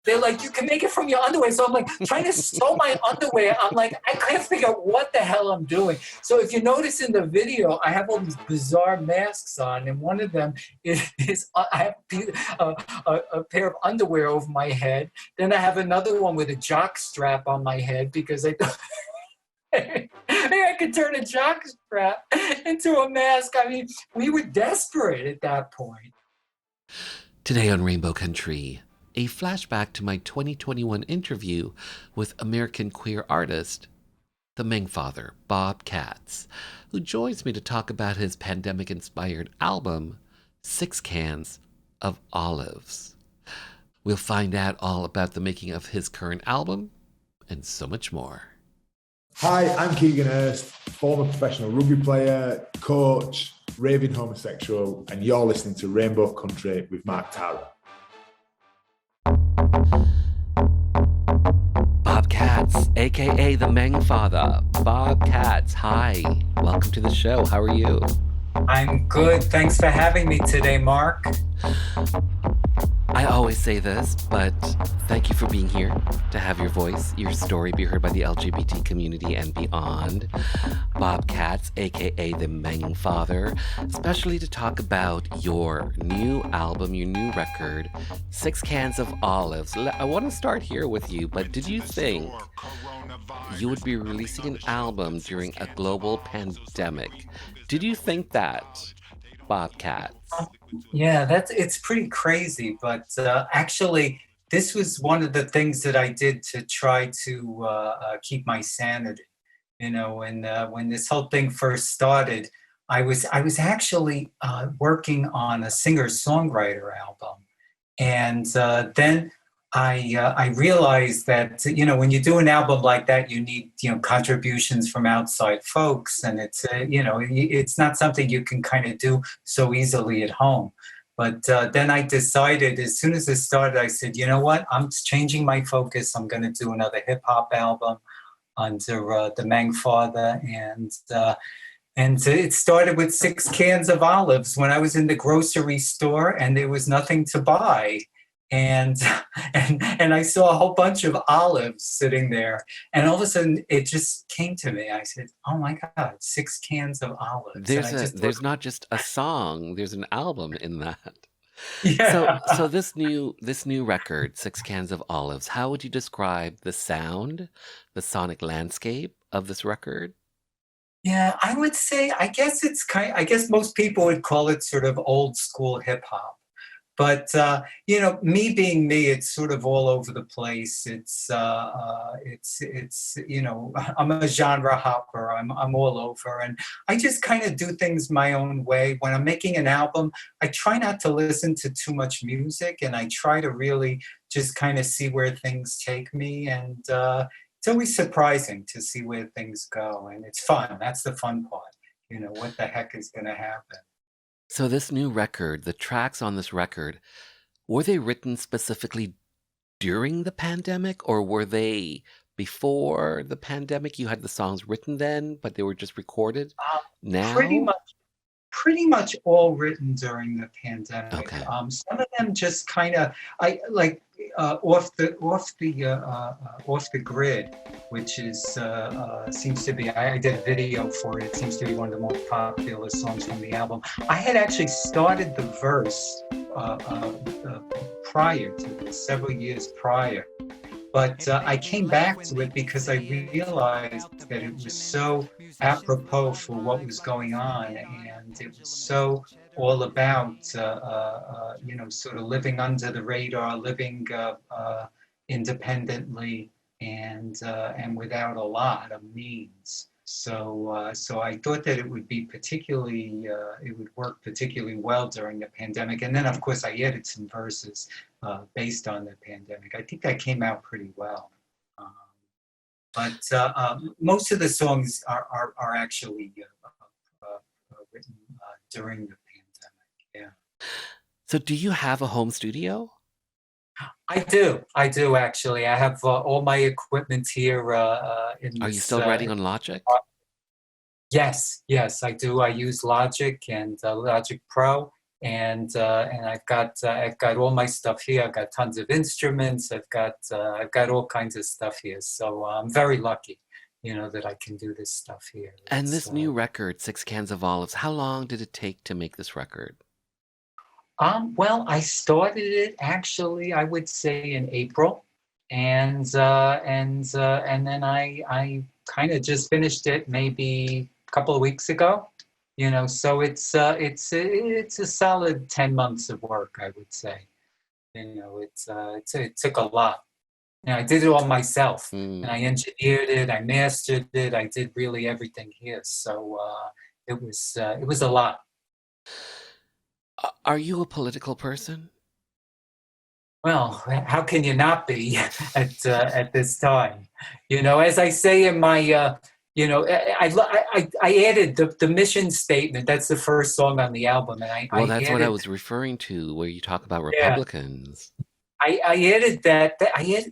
They're like, you can make it from your underwear. So I'm like trying to sew my underwear. I'm like, I can't figure out what the hell I'm doing. So if you notice in the video, I have all these bizarre masks on, and one of them is I have a pair of underwear over my head. Then I have another one with a jock strap on my head because I thought I could turn a jock strap into a mask. I mean, we were desperate at that point. Today on Rainbow Country, a flashback to my 2021 interview with American queer artist, the Mangfather, Bob Katz, who joins me to talk about his pandemic-inspired album, 6 Cans of Olives. We'll find out all about the making of his current album and so much more. Hi, I'm Keegan Hurst, former professional rugby player, coach, raving homosexual, and you're listening to Rainbow Country with Mark Tara. Bob Katz, aka the Mangfather. Bob Katz, hi. Welcome to the show. How are you? I'm good. Thanks for having me today, Mark. I always say this, but thank you for being here to have your voice, your story be heard by the LGBT community and beyond. Bob Katz, aka the Mangfather, especially to talk about your new album, your new record, 6 Cans of Olives. I want to start here with you, but did you think you would be releasing an album during a global pandemic? Did you think that, Bob Katz? Yeah, it's pretty crazy, but actually, this was one of the things that I did to try to keep my sanity. You know, when this whole thing first started, I was actually working on a singer-songwriter album, and then I realized that when you do an album like that, you need contributions from outside folks, and it's not something you can kind of do so easily at home. But then I decided, as soon as it started, I said, you know what, I'm changing my focus. I'm going to do another hip hop album under the Mangfather, and it started with 6 cans of olives when I was in the grocery store and there was nothing to buy. And I saw a whole bunch of olives sitting there, and all of a sudden it just came to me. I said, "Oh my God, 6 cans of olives!" There's not just a song; there's an album in that. Yeah. So this new record, 6 Cans of Olives. How would you describe the sound, the sonic landscape of this record? Yeah, I would say, I guess most people would call it sort of old school hip hop. But me being me, it's sort of all over the place. It's I'm a genre hopper. I'm all over, and I just kind of do things my own way. When I'm making an album, I try not to listen to too much music, and I try to really just kind of see where things take me. And it's always surprising to see where things go, and it's fun. That's the fun part. What the heck is going to happen? So this new record, the tracks on this record, were they written specifically during the pandemic, or were they before the pandemic? You had the songs written then, but they were just recorded now? Pretty much all written during the pandemic. Okay. Some of them just kind of off the grid, which is seems to be. I did a video for it. It seems to be one of the most popular songs from the album. I had actually started the verse prior to this, several years prior. But I came back to it because I realized that it was so apropos for what was going on, and it was so all about, sort of living under the radar, living independently, and without a lot of means. So I thought that it would be it would work particularly well during the pandemic. And then, of course, I added some verses based on the pandemic. I think that came out pretty well. But most of the songs are actually written during the pandemic. Yeah. So do you have a home studio? I do actually. I have all my equipment here. Are you still writing on Logic? Yes, I do. I use Logic and Logic Pro, and I've got all my stuff here. I've got tons of instruments. I've got all kinds of stuff here. So I'm very lucky, that I can do this stuff here. And this new record, Six Cans of Olives, how long did it take to make this record? Well, I started it actually, I would say in April, and then I kind of just finished it maybe a couple of weeks ago. So it's a solid 10 months of work, I would say. It took a lot. I did it all myself, and I engineered it, I mastered it, I did really everything here. So it was a lot. Are you a political person? Well, how can you not be at this time? As I say in my, I added the mission statement. That's the first song on the album, and Well, that's what I added, was referring to, where you talk about Republicans. I added that.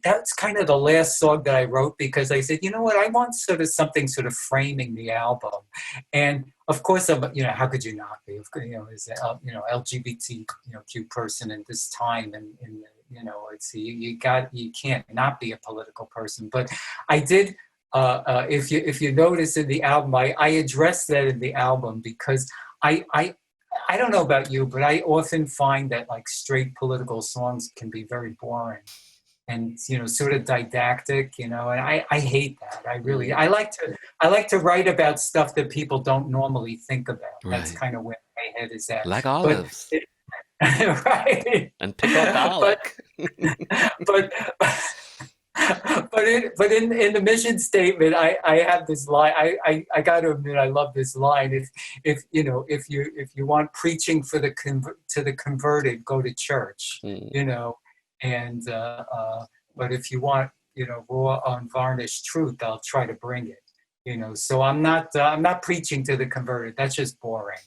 That's kind of the last song that I wrote because I said, you know what, I want sort of something sort of framing the album, and of course, how could you not be? As a LGBTQ person in this time, and it's you can't not be a political person. But I did. If you notice in the album, I addressed that in the album because I don't know about you, but I often find that like straight political songs can be very boring and sort of didactic, and I hate that. I like to write about stuff that people don't normally think about. Right. That's kind of where my head is at. Like olives. Right. And pickled garlic. But in the mission statement, I have this line. I got to admit, I love this line. If you want preaching to the converted, go to church. And but if you want raw unvarnished truth, I'll try to bring it. So I'm not preaching to the converted. That's just boring.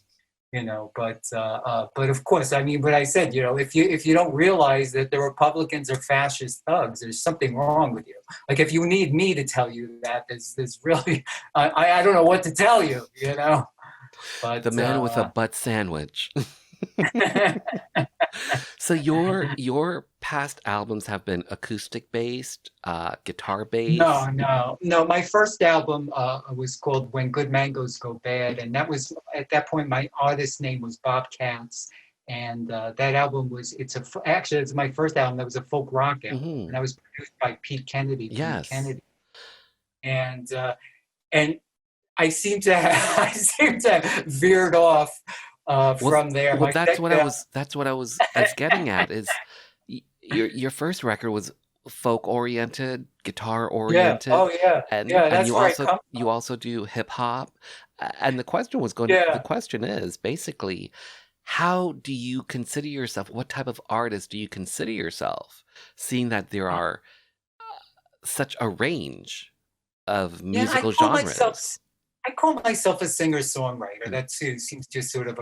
But of course, I mean, but I said, if you don't realize that the Republicans are fascist thugs, there's something wrong with you. Like, if you need me to tell you that, there's really, I don't know what to tell you, But the man with a butt sandwich. So your past albums have been acoustic based, guitar based? No. My first album was called When Good Mangoes Go Bad, and that was, at that point, my artist name was Bob Katz, and that album was actually it's my first album. That was a folk rock album, and that was produced by Pete Kennedy. Yes. Pete Kennedy, and I seem to have veered off. From there, well, that's what I was getting at. Is your first record was folk oriented, guitar oriented, and you also do hip hop. And the question is basically, how do you consider yourself? What type of artist do you consider yourself? Seeing that there are such a range of musical genres. I call myself a singer-songwriter. That too seems to sort of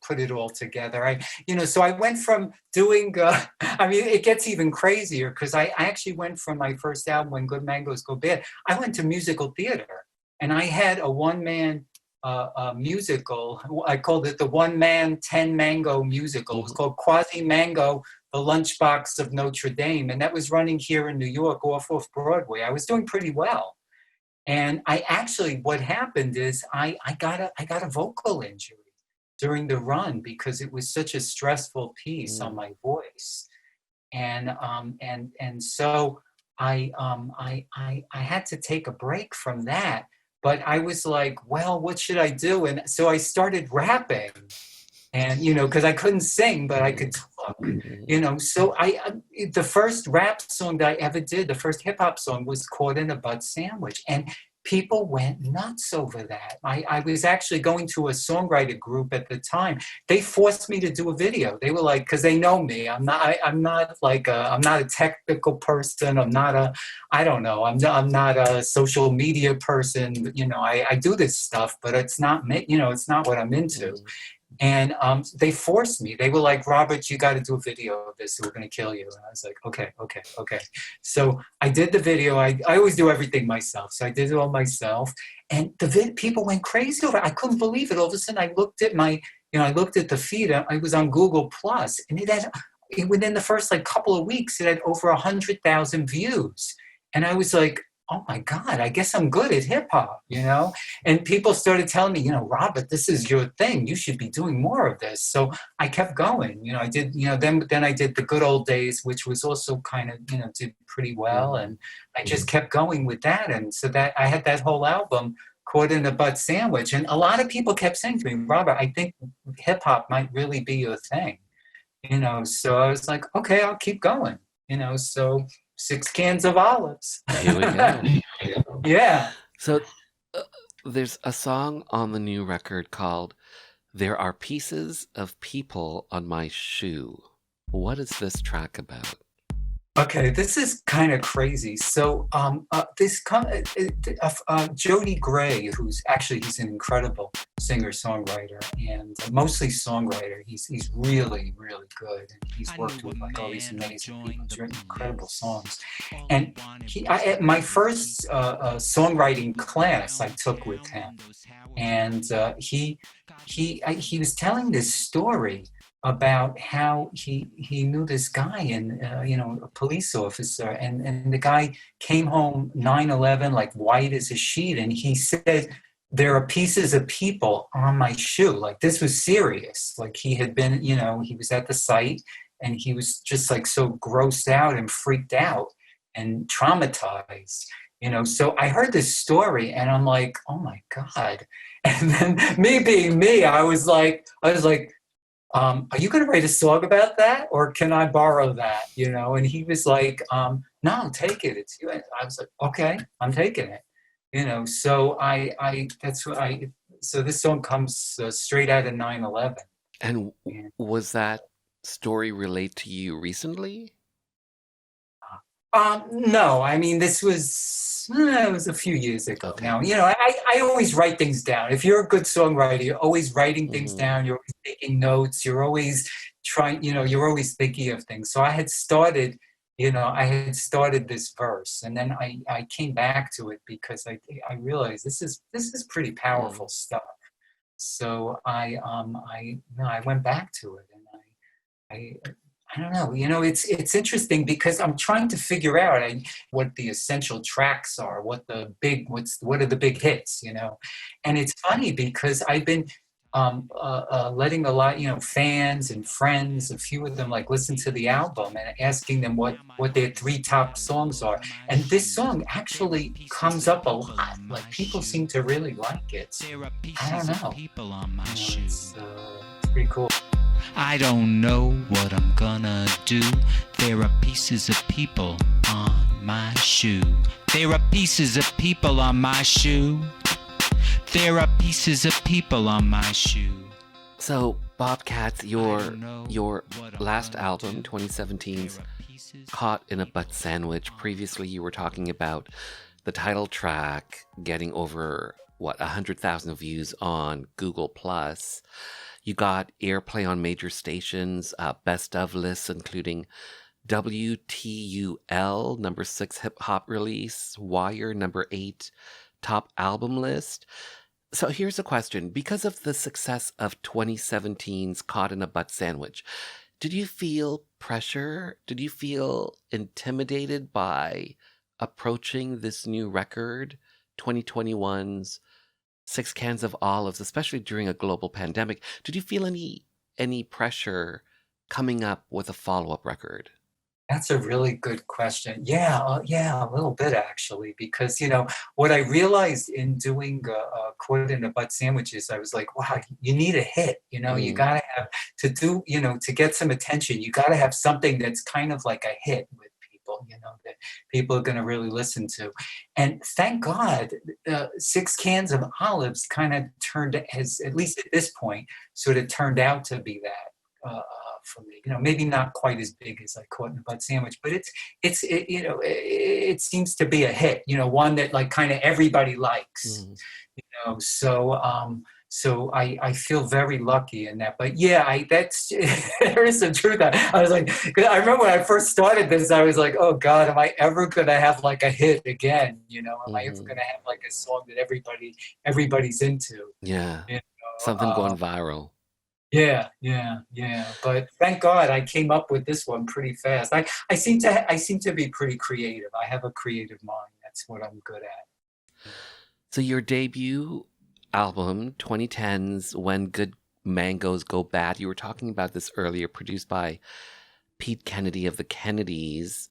put it all together. So I went from doing. I mean, it gets even crazier because I actually went from my first album, When Good Mangoes Go Bad. I went to musical theater, and I had a one-man musical. I called it the One-Man 10-Mango musical. It was called Quasi-Mango, the Lunchbox of Notre Dame, and that was running here in New York off Broadway. I was doing pretty well. And what happened is I got a vocal injury during the run because it was such a stressful piece on my voice, and so I had to take a break from that. But I was like, well, what should I do? And so I started rapping, and because I couldn't sing, but I could talk. So the first rap song that I ever did, the first hip hop song, was Caught in a Butt Sandwich, and people went nuts over that. I was actually going to a songwriter group at the time. They forced me to do a video. They were like, because they know me. I'm not a technical person. I'm not a social media person. I do this stuff, but it's not me. It's not what I'm into. And they forced me. They were like, Robert, you got to do a video of this. We're going to kill you. And I was like, okay. So I did the video. I always do everything myself. So I did it all myself. And people went crazy over it. I couldn't believe it. All of a sudden, I looked at I looked at the feed. I was on Google Plus, and within the first couple of weeks, it had over 100,000 views. And I was like, oh my God, I guess I'm good at hip hop, And people started telling me, Robert, this is your thing. You should be doing more of this. So I kept going. I did, then I did The Good Old Days, which was also kind of, did pretty well. And I just kept going with that. And so that I had that whole album, Caught in a Butt Sandwich. And a lot of people kept saying to me, Robert, I think hip hop might really be your thing. So I was like, okay, I'll keep going, so 6 cans of olives. Here we go. Yeah. So there's a song on the new record called There Are Pieces of People on My Shoe. What is this track about? Okay, this is kind of crazy. So Jody Gray, he's an incredible singer-songwriter and mostly songwriter. He's really, really good. And he's worked with all these amazing people. He's written incredible songs. And at my first songwriting class I took with him, and he was telling this story about how he knew this guy and a police officer, and the guy came home 9/11 white as a sheet, and he said, there are pieces of people on my shoe. This was serious. He had been, he was at the site, and he was just so grossed out and freaked out and traumatized. So I heard this story and I'm like, oh my God. And then me being me, I was like, are you going to write a song about that, or can I borrow that? And he was like, no, take it. It's you. I was like, okay, I'm taking it. So so this song comes straight out of 9/11. And was that story relate to you recently? No, I mean, this was, it was a few years ago now. I always write things down. If you're a good songwriter, you're always writing things down. You're always taking notes. You're always trying, you're always thinking of things. So I had started this verse, and then I came back to it because I realized this is pretty powerful stuff. So I went back to it, and I don't know. It's interesting because I'm trying to figure out what the essential tracks are, what are the big hits, And it's funny because I've been letting a lot, fans and friends, a few of them listen to the album and asking them what their 3 top songs are. And this song actually comes up a lot. People seem to really like it. I don't know. It's pretty cool. I don't know what I'm gonna do. There are pieces of people on my shoe. There are pieces of people on my shoe. There are pieces of people on my shoe. So, Bob Katz, your last album, 2017's Caught in a Butt Sandwich. Previously, you were talking about the title track getting over 100,000 views on Google Plus. You got airplay on major stations, best of lists, including WTUL, number 6 hip hop release, Wire, number 8 top album list. So here's a question. Because of the success of 2017's Caught in a Butt Sandwich, did you feel pressure? Did you feel intimidated by approaching this new record, 2021's 6 Cans of Olives, especially during a global pandemic? Did you feel any pressure coming up with a follow-up record? That's a really good question. Yeah, a little bit actually, because what I realized in doing Caught in a Butt Sandwiches, I was like, wow, you need a hit. You gotta have to get some attention. You gotta have something that's kind of like a hit with people, that people are going to really listen to. And thank God, 6 Cans of Olives kind of has, at least at this point, sort of turned out to be that for me. Maybe not quite as big as Caught in a Butt Sandwich, but it seems to be a hit. One that kind of everybody likes. So So I feel very lucky in that. But yeah, that's there is some truth. I was like, 'cause I remember when I first started this, I was like, oh God, am I ever gonna have like a hit again? You know, am I ever gonna have like a song that everybody's into? Yeah. You Something going viral. yeah. But thank God I came up with this one pretty fast. I seem to be pretty creative. I have a creative mind. That's what I'm good at. So your debut album, 2010's When Good Mangoes Go Bad, you were talking about this earlier, produced by Pete Kennedy of the Kennedys,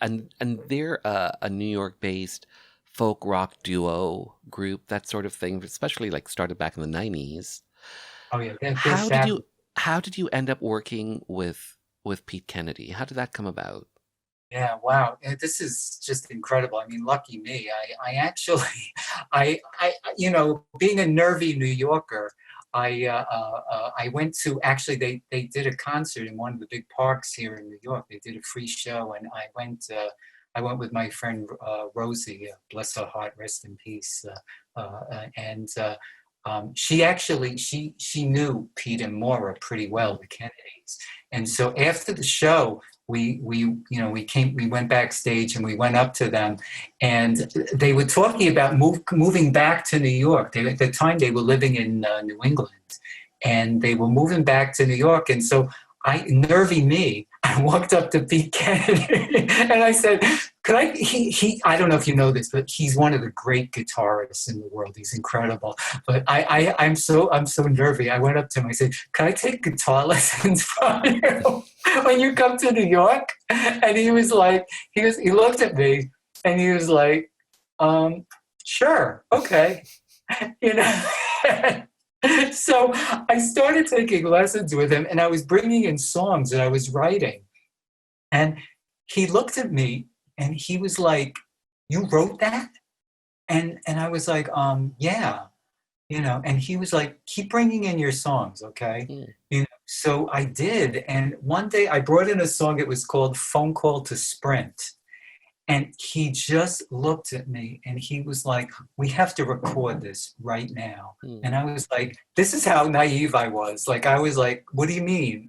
and they're a New York-based folk rock duo group, that sort of thing, especially like started back in the 90s. Oh yeah, How did you end up working with Pete Kennedy? How did that come about? Yeah, wow. This is just incredible. I mean, lucky me. I actually, you know, being a nervy New Yorker, I went to, actually, they did a concert in one of the big parks here in New York. They did a free show, and I went with my friend Rosie, bless her heart, rest in peace. And she actually, she knew Pete and Maura pretty well, the Kennedys. And so after the show, we went backstage and we went up to them, and they were talking about moving back to New York. At the time they were living in New England, and they were moving back to New York. And so nervy me, I walked up to Pete Kennedy and I said, could I don't know if you know this, but he's one of the great guitarists in the world. He's incredible. But I'm so nervy. I went up to him, I said, can I take guitar lessons from you when you come to New York? And he was like, he looked at me and he was like, sure, okay. You know. So I started taking lessons with him, and I was bringing in songs that I was writing. And he looked at me and he was like, you wrote that? And I was like, yeah, you know, and he was like, keep bringing in your songs, okay? You know, so I did. And one day I brought in a song, it was called Phone Call to Sprint. And he just looked at me and he was like, we have to record this right now. And I was like, this is how naive I was. Like, I was like, what do you mean?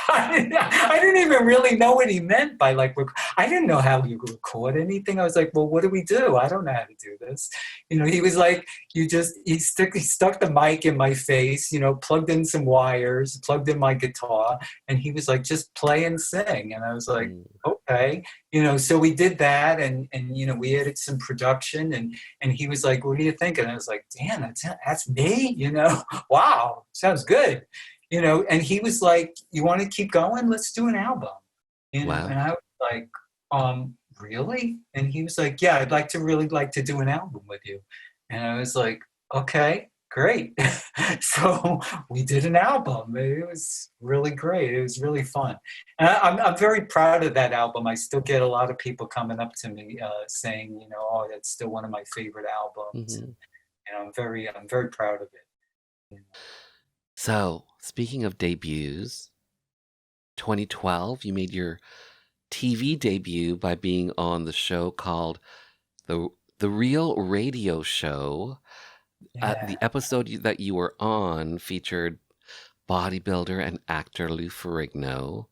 I didn't even really know what he meant by like, I didn't know how you record anything. I was like, well, what do we do? I don't know how to do this. You know, he was like, he stuck the mic in my face, you know, plugged in some wires, plugged in my guitar. And he was like, just play and sing. And I was like, okay. You know, so we did that, and you know, we added some production, and he was like, what do you think? And I was like, damn, that's me, you know, wow, sounds good. You know, and he was like, you want to keep going? Let's do an album. You know? Wow. And I was like, really? And he was like, yeah, I'd really like to do an album with you. And I was like, okay, great. So we did an album. It was really great. It was really fun. And I'm very proud of that album. I still get a lot of people coming up to me saying, you know, oh, that's still one of my favorite albums. And I'm very proud of it. You know? So, speaking of debuts, 2012, you made your TV debut by being on the show called The Real Radio Show. Yeah. The episode that you were on featured bodybuilder and actor Lou Ferrigno.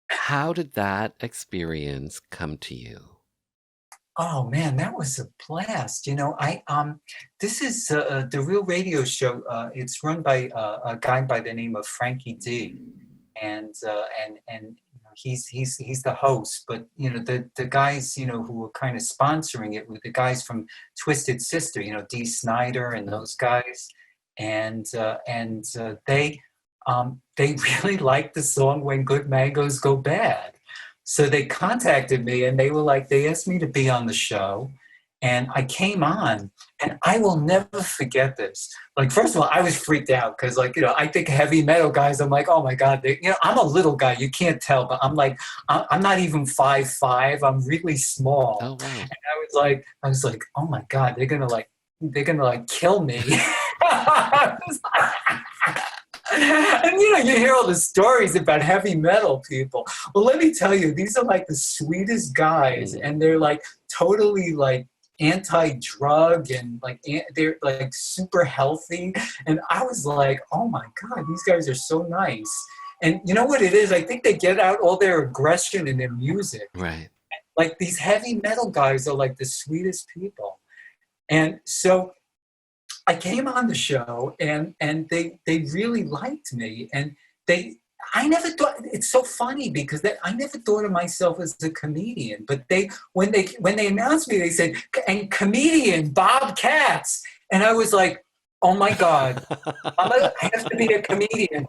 How did that experience come to you? Oh man, that was a blast. You know, this is The Real Radio Show. It's run by a guy by the name of Frankie D, and you know, he's the host. But you know, the guys, you know, who were kind of sponsoring it were the guys from Twisted Sister. You know, Dee Snider and those guys, and they really liked the song When Good Mangoes Go Bad. So they contacted me and they asked me to be on the show, and I came on, and I will never forget this. Like, first of all, I was freaked out because, like, you know, I think heavy metal guys, I'm like, oh my God, you know, I'm a little guy, you can't tell, but I'm like, I'm not even 5'5", I'm really small. Oh, wow. And I was like, oh my God, they're gonna kill me. And you know, you hear all the stories about heavy metal people. Well, let me tell you, these are like the sweetest guys, and they're like totally like anti-drug and like they're like super healthy. And I was like, oh my God, these guys are so nice. And you know what it is? I think they get out all their aggression in their music. Right. Like these heavy metal guys are like the sweetest people. And so I came on the show and they really liked me. And I never thought, it's so funny because I never thought of myself as a comedian, but when they announced me, they said, and comedian Bob Katz. And I was like, oh my God, I have to be a comedian.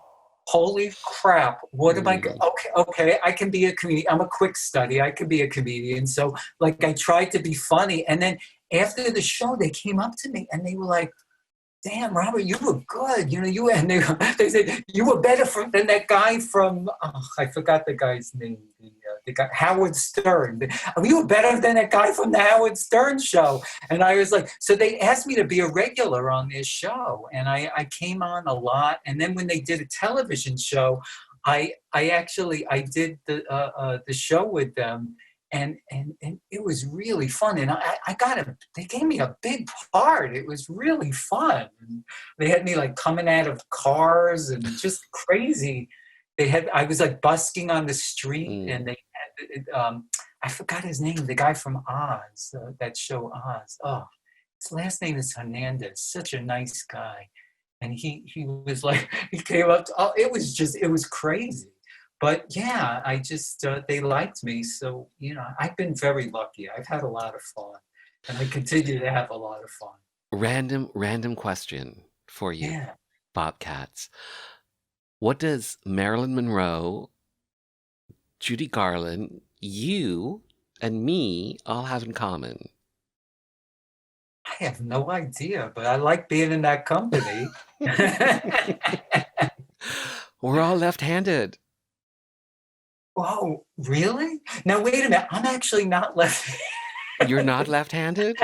Holy crap, what am I, okay, I can be a comedian. I'm a quick study, I can be a comedian. So like I tried to be funny. And then after the show, they came up to me and they were like, damn, Robert, you were good. You know, they said, you were better than that guy from, I forgot the guy's name, the guy, Howard Stern. You were better than that guy from the Howard Stern show. And I was like, so they asked me to be a regular on this show. And I came on a lot. And then when they did a television show, I did the show with them. And it was really fun. And they gave me a big part. It was really fun. And they had me like coming out of cars and just crazy. I was like busking on the street and they had, I forgot his name, the guy from Oz, that show Oz. Oh, his last name is Hernandez, such a nice guy. And he was like, he came up to, it was crazy. But yeah, I just, they liked me. So, you know, I've been very lucky. I've had a lot of fun and I continue to have a lot of fun. Random question for you, Yeah. Bob Katz. What does Marilyn Monroe, Judy Garland, you, and me all have in common? I have no idea, but I like being in that company. We're all left-handed. Oh, really? Now, wait a minute. I'm actually not left-handed. You're not left-handed?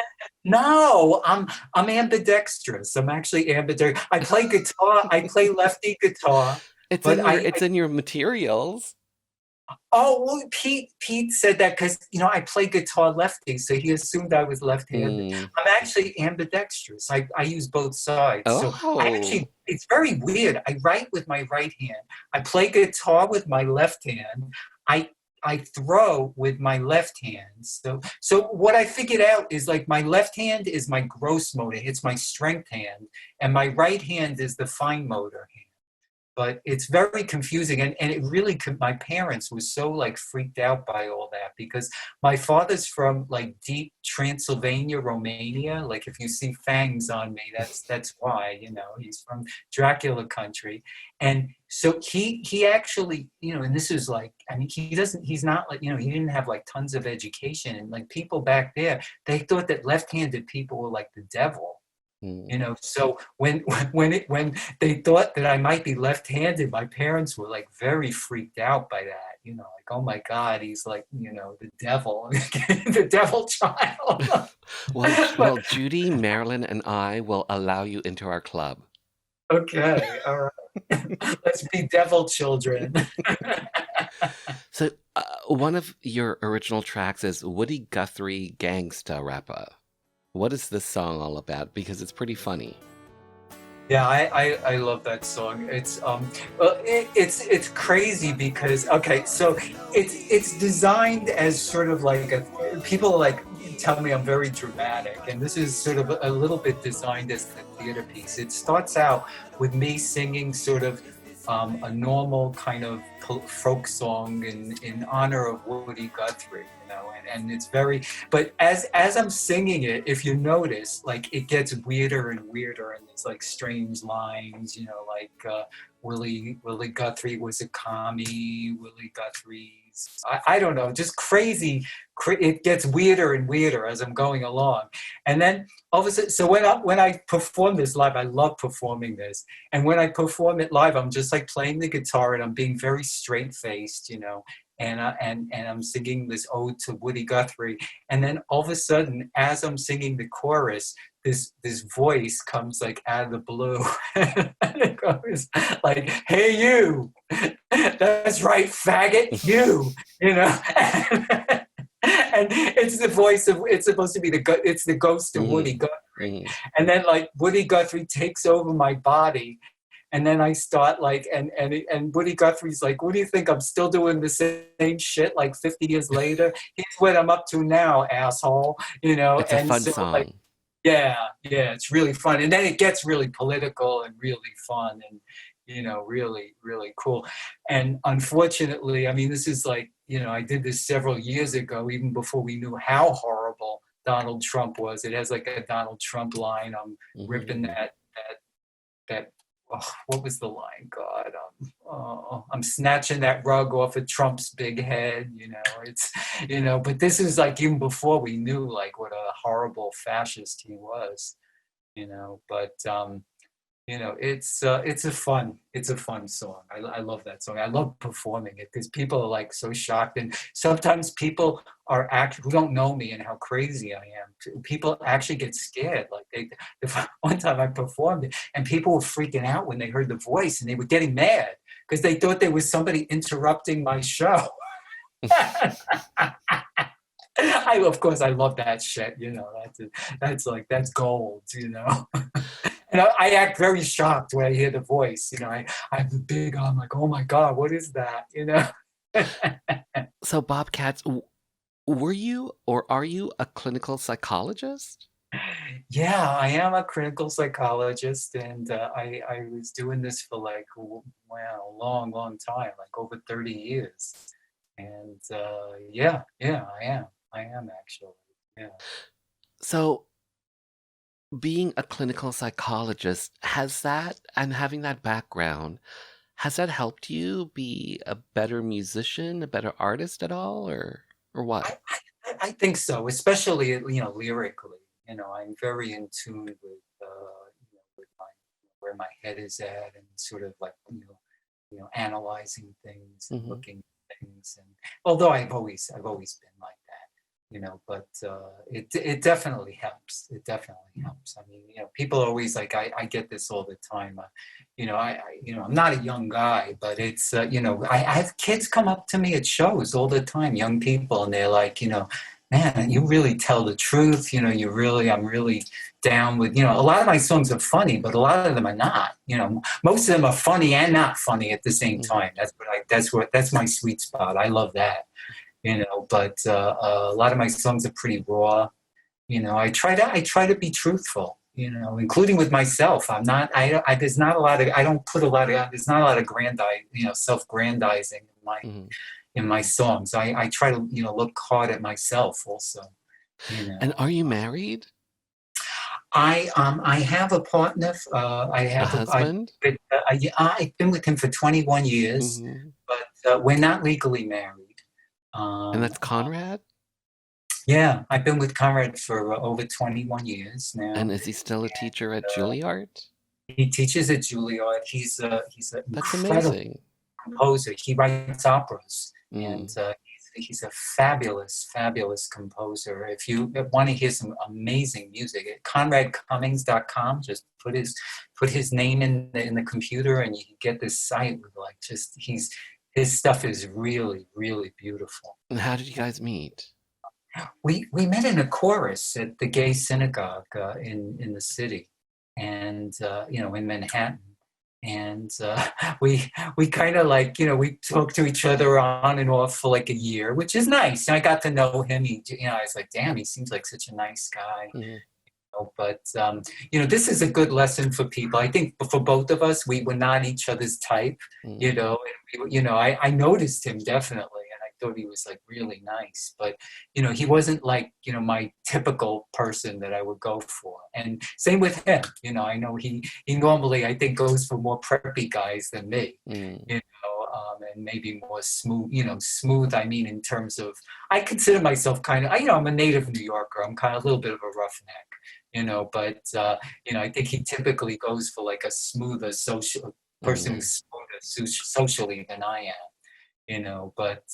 No, I'm ambidextrous. I'm actually ambidextrous. I play guitar. I play lefty guitar. It's in your materials. Oh, well, Pete said that because, you know, I play guitar lefty, so he assumed I was left-handed. I'm actually ambidextrous. I use both sides. Oh. So it's very weird. I write with my right hand. I play guitar with my left hand. I throw with my left hand. So what I figured out is like my left hand is my gross motor. It's my strength hand. And my right hand is the fine motor hand. But it's very confusing. And it really, my parents were so like freaked out by all that because my father's from like deep Transylvania, Romania. Like if you see fangs on me, that's why, you know, he's from Dracula country. And so he actually, you know, and this is like, I mean, he's not like, you know, he didn't have like tons of education. And like people back there, they thought that left-handed people were like the devil. You know, so when they thought that I might be left-handed, my parents were like very freaked out by that. You know, like, oh my God, he's like, you know, the devil, the devil child. Well, Judy, Marilyn, and I will allow you into our club. Okay, all right. Let's be devil children. So one of your original tracks is Woody Guthrie Gangsta Rapper. What is this song all about? Because it's pretty funny. Yeah, I love that song. It's it's crazy because so it's designed as sort of like people like tell me I'm very dramatic, and this is sort of a little bit designed as a theater piece. It starts out with me singing sort of a normal kind of folk song in honor of Woody Guthrie, you know, and it's very, but as I'm singing it, if you notice, like it gets weirder and weirder, and there's like strange lines, you know, like Willie Guthrie was a commie, Willie Guthrie's, I don't know, just crazy. It gets weirder and weirder as I'm going along. And then all of a sudden, so when I perform this live, I love performing this. And when I perform it live, I'm just like playing the guitar and I'm being very straight-faced, you know, and I'm singing this ode to Woody Guthrie. And then all of a sudden, as I'm singing the chorus, this voice comes like out of the blue. And it goes like, hey, you, that's right, faggot, you know. And it's he's the voice of, it's supposed to be it's the ghost of Woody Guthrie. And then like Woody Guthrie takes over my body. And then I start like, and Woody Guthrie's like, what do you think? I'm still doing the same shit like 50 years later? Here's what I'm up to now, asshole. You know, It's a fun song. Like, yeah, it's really fun. And then it gets really political and really fun and, you know, really, really cool. And unfortunately, I mean, this is like, you know, I did this several years ago, even before we knew how horrible Donald Trump was. It has like a Donald Trump line. I'm ripping that what was the line? God, I'm snatching that rug off of Trump's big head. You know, it's, you know, but this is like even before we knew like what a horrible fascist he was. You know, but you know, it's a fun song. I love that song. I love performing it because people are like so shocked, and sometimes people are actually who don't know me and how crazy I am. People actually get scared. Like one time I performed it, and people were freaking out when they heard the voice, and they were getting mad because they thought there was somebody interrupting my show. Of course, I love that shit. You know, that's gold. You know. And I act very shocked when I hear the voice. You know, I'm big. I'm like, oh my God, what is that? You know. So, Bob Katz, were you or are you a clinical psychologist? Yeah, I am a clinical psychologist, and I was doing this for like, wow, a long, long time, like over 30 years. And yeah, I am actually. Yeah. So, being a clinical psychologist, has that, and having that background, has that helped you be a better musician, a better artist at all, or what? I think so, especially, you know, lyrically. You know, I'm very in tune with, you know, with where my head is at, and sort of like, you know, analyzing things and looking at things. And although I've always been like that. You know, but it definitely helps. It definitely helps. I mean, you know, people are always like, I get this all the time. You know, I'm not a young guy, but it's, you know, I have kids come up to me at shows all the time, young people, and they're like, you know, man, you really tell the truth. You know, I'm really down with, you know, a lot of my songs are funny, but a lot of them are not. You know, most of them are funny and not funny at the same time. That's my sweet spot. I love that. You know, but a lot of my songs are pretty raw. You know, I try to be truthful. You know, including with myself. I'm not. There's not a lot of. I don't put a lot of. There's not a lot of self-grandizing in my songs. I try to, you know, look hard at myself also. You know. And are you married? I have a partner. I have a husband. I've been with him for 21 years, but we're not legally married. And that's Conrad? Yeah, I've been with Conrad for over 21 years now. And is he still a teacher at Juilliard? He teaches at Juilliard. He's an That's incredible amazing. composer. He writes operas, and he's a fabulous, fabulous composer. If you want to hear some amazing music, at ConradCummings.com, just put his name in the computer, and you can get this site with like just his stuff is really, really beautiful. And how did you guys meet? We met in a chorus at the gay synagogue in the city, and you know, in Manhattan. And we kind of like, you know, we talked to each other on and off for like a year, which is nice. And I got to know him. You know, I was like, damn, he seems like such a nice guy. But you know, this is a good lesson for people. I think for both of us, we were not each other's type. You know, and you know, I noticed him definitely, and I thought he was like really nice. But you know, he wasn't like, you know, my typical person that I would go for. And same with him. You know, I know he normally, I think, goes for more preppy guys than me. You know, and maybe more smooth. You know, smooth. I mean, in terms of, I consider myself kind of, you know, I'm a native New Yorker. I'm kind of a little bit of a roughneck. You know, but you know, I think he typically goes for like a smoother social person who's smoother socially than I am. You know, but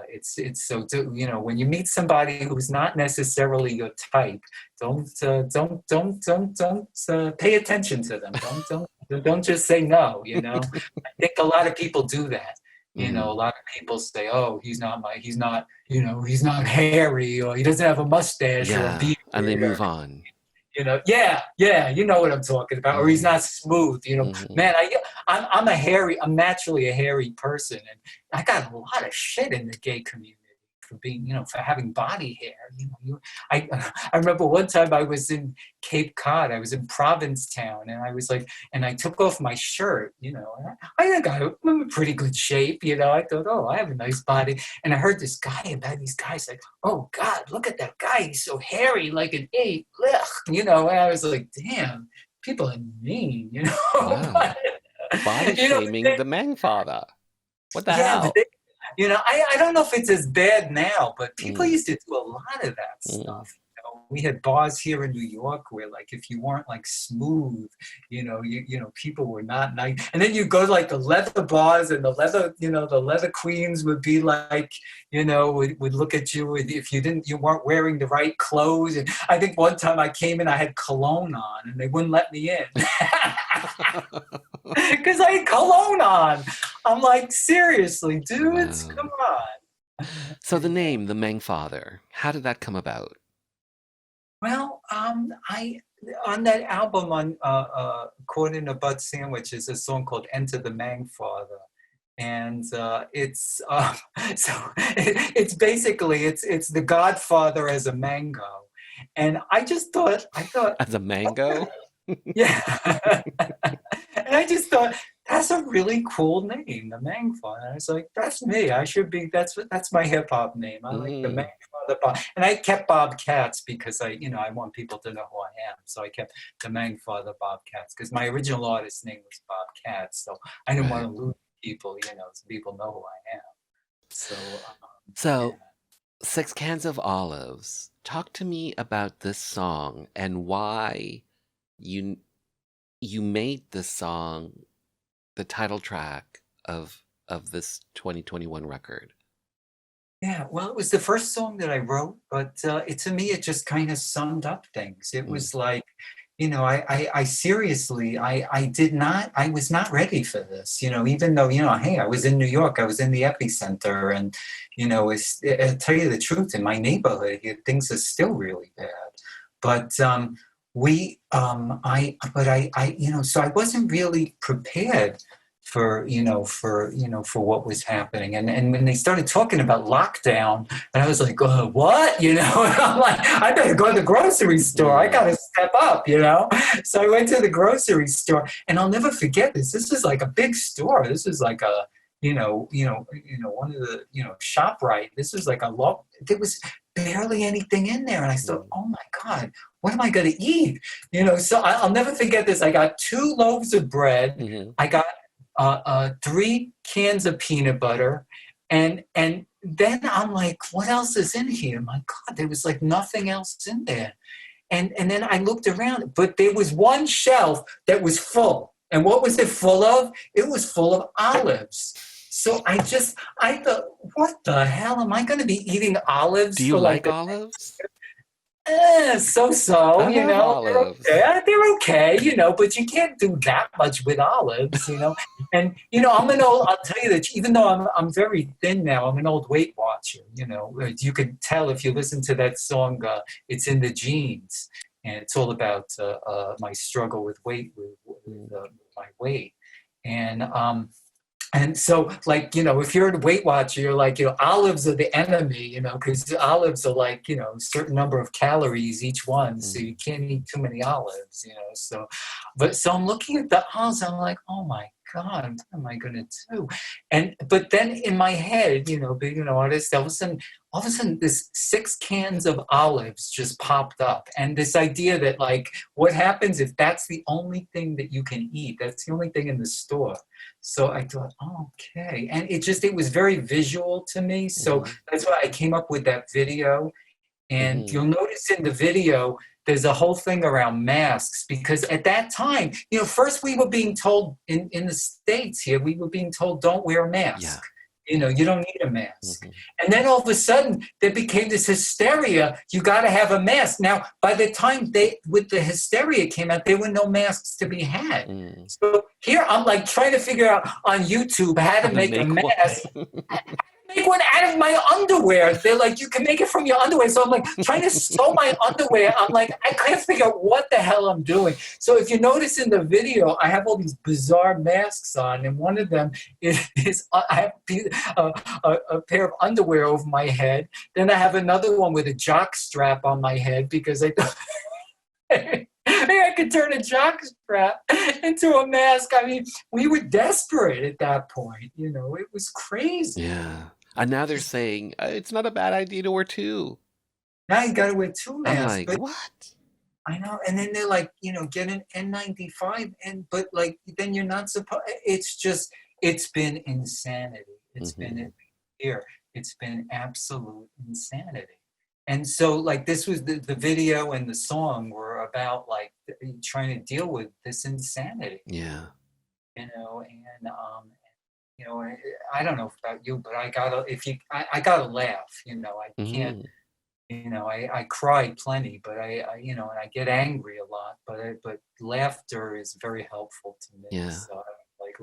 it's so, you know, when you meet somebody who's not necessarily your type, don't pay attention to them. Don't just say no. You know, I think a lot of people do that. You know, a lot of people say, "Oh, he's not, he's not hairy, or he doesn't have a mustache or a Yeah, beard." and they move on. You know, yeah, you know what I'm talking about. Or he's not smooth. You know, man, I'm naturally a hairy person, and I got a lot of shit in the gay community for being, for having body hair. I remember one time I was in Cape Cod. I was in Provincetown, and I was like, and I took off my shirt. And I think I'm in pretty good shape. I thought, oh, I have a nice body. And I heard this guy about these guys like, oh God, look at that guy. He's so hairy, like an ape. Ugh. And I was like, damn, people are mean. Wow. Body shaming the Mangfather. What the hell? I don't know if it's as bad now, but people used to do a lot of that stuff. We had bars here in New York where, like, if you weren't like smooth, people were not nice. And then you go to like the leather bars, and the leather queens would be like, would look at you if you weren't wearing the right clothes. And I think one time I came in, I had cologne on, and they wouldn't let me in because I had cologne on. I'm like, seriously, dudes, come on. So the name, the Mangfather, how did that come about? Well, I on that album on Caught in a Butt Sandwich is a song called "Enter the Mangfather," and it's it's basically it's the Godfather as a mango, and I thought As a mango? yeah, and I just thought that's a really cool name, the Mangfather. I was like, that's me. I should be. That's my hip hop name. I like the Mangfather Bob, and I kept Bob Katz because I want people to know who I am. So I kept the Mangfather Bob Katz because my original artist name was Bob Katz. So I didn't want to lose people, so people know who I am. So, yeah. 6 Cans of Olives. Talk to me about this song and why you made this song the title track of this 2021 record. Yeah, well, it was the first song that I wrote, but to me, it just kind of summed up things. It was like, I seriously, I was not ready for this, even though, hey, I was in New York, I was in the epicenter, and, I'll tell you the truth, in my neighborhood here, things are still really bad. But so I wasn't really prepared for what was happening. And when they started talking about lockdown, and I was like, oh, what? And I'm like, I better go to the grocery store. I got to step up, So I went to the grocery store, and I'll never forget this. This is like a big store. This is like a, one of the, ShopRite. This is like there was barely anything in there. And I thought, oh my God, what am I going to eat? So I'll never forget this. I got 2 loaves of bread. Mm-hmm. I got 3 cans of peanut butter, and then I'm like, what else is in here? My God, there was like nothing else in there. And then I looked around, but there was one shelf that was full. And what was it full of? It was full of olives. So I thought, what the hell? Am I going to be eating olives? Do you like olives? So, olives. They're okay, but you can't do that much with olives, And, I'll tell you that even though I'm very thin now, I'm an old Weight Watcher, You can tell if you listen to that song, It's in the Genes. And it's all about my struggle with weight, with my weight. And so, like, if you're a Weight Watcher, you're like, olives are the enemy, because olives are like, a certain number of calories each one. So you can't eat too many olives, So I'm looking at the olives, I'm like, oh my God, what am I going to do? But then in my head, being an artist, all of a sudden this 6 cans of olives just popped up. And this idea that, like, what happens if that's the only thing that you can eat? That's the only thing in the store. So I thought, oh, okay. And it was very visual to me. So that's why I came up with that video. And you'll notice in the video, there's a whole thing around masks, because at that time, first we were being told in the States here, we were being told, don't wear a mask. You don't need a mask. Mhm. And then all of a sudden, there became this hysteria. You got to have a mask. Now, by the time with the hysteria came out, there were no masks to be had. Mm. So here I'm like trying to figure out on YouTube how to make a mask. Make one out of my underwear. They're like, you can make it from your underwear. So I'm like trying to sew my underwear. I'm like, I can't figure out what the hell I'm doing. So if you notice in the video, I have all these bizarre masks on, and one of them is I have a pair of underwear over my head. Then I have another one with a jock strap on my head because I thought maybe I could turn a jock strap into a mask. I mean, we were desperate at that point. It was crazy. Yeah. And now they're saying it's not a bad idea to wear two. Now you got to wear two masks. I'm like, but what? I know. And then they're like, get an N95. But like, then you're not supposed. It's been insanity. It's been here. It's been absolute insanity. And so like this was the video and the song were about like trying to deal with this insanity. Yeah. And I don't know about you, but I gotta laugh. I can't. I cry plenty, but I and I get angry a lot. But laughter is very helpful to me. Yeah. So like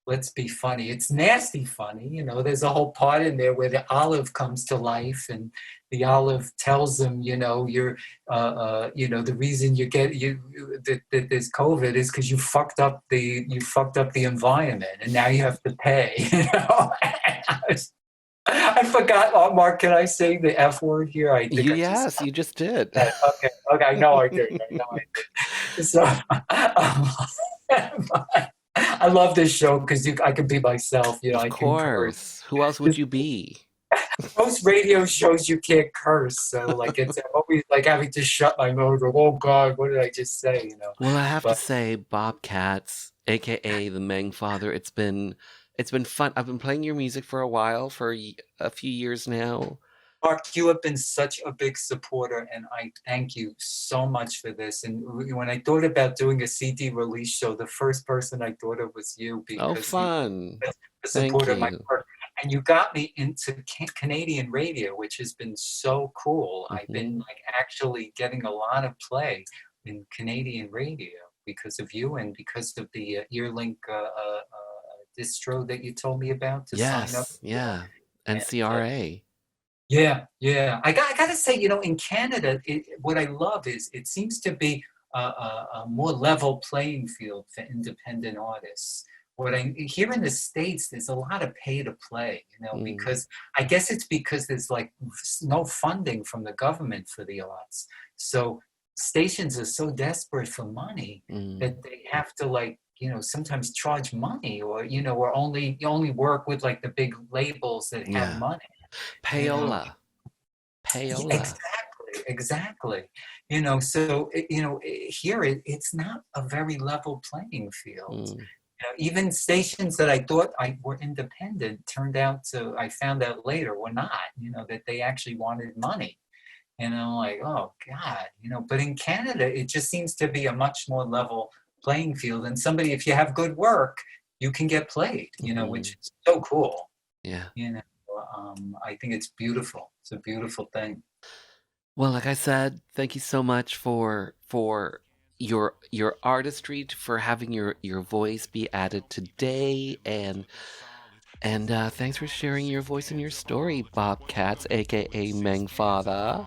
let's be funny. It's nasty funny. There's a whole part in there where the olive comes to life, and the olive tells them, you're, the reason that there's COVID is because you fucked up the environment, and now you have to pay. I forgot. Mark, can I say the F word here? Yes, you just did. Okay. I know I did. So. I love this show because I can be myself. Of course. Who else would you be? Most radio shows you can't curse, so like I'm always like having to shut my mouth. Oh God, what did I just say? Well, I have to say, Bob Katz, aka the Mangfather, it's been fun. I've been playing your music for a while, for a few years now. Mark, you have been such a big supporter, and I thank you so much for this. And when I thought about doing a CD release show, the first person I thought of was you, because fun! You're a supporter of my work. And you got me into Canadian radio, which has been so cool. I've been like actually getting a lot of play in Canadian radio because of you and because of the Earlink distro that you told me about to sign up. Yeah, and CRA. Yeah. I got to say, in Canada, what I love is it seems to be a more level playing field for independent artists. Here in the States, there's a lot of pay to play, because I guess it's because there's like no funding from the government for the arts. So stations are so desperate for money that they have to like, sometimes charge money or you only work with like the big labels that have money. Payola. Exactly. So here it's not a very level playing field. Even stations that I thought were independent turned out to, I found out later, were not. That they actually wanted money. And I'm like, oh God, But in Canada, it just seems to be a much more level playing field. And if you have good work, you can get played. Which is so cool. Yeah. I think it's beautiful. It's a beautiful thing. Well, like I said, thank you so much for your artistry, for having your voice be added today, and thanks for sharing your voice and your story, Bob Katz, aka Mangfather.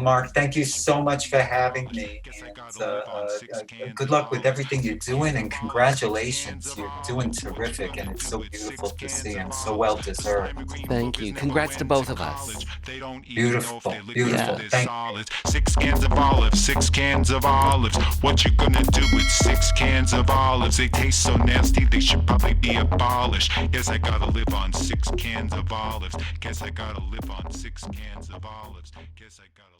Mark, thank you so much for having me. And, good luck with everything you're doing, and congratulations. You're doing terrific, and it's so beautiful to see and so well deserved. Thank you. Congrats to both of us. Beautiful. Yeah. Thank you. 6 cans of olives, 6 cans of olives. What you gonna do with 6 cans of olives? They taste so nasty, they should probably be abolished. Yes, I gotta live on 6 cans of olives. Guess I gotta live on 6 cans of olives. Guess I gotta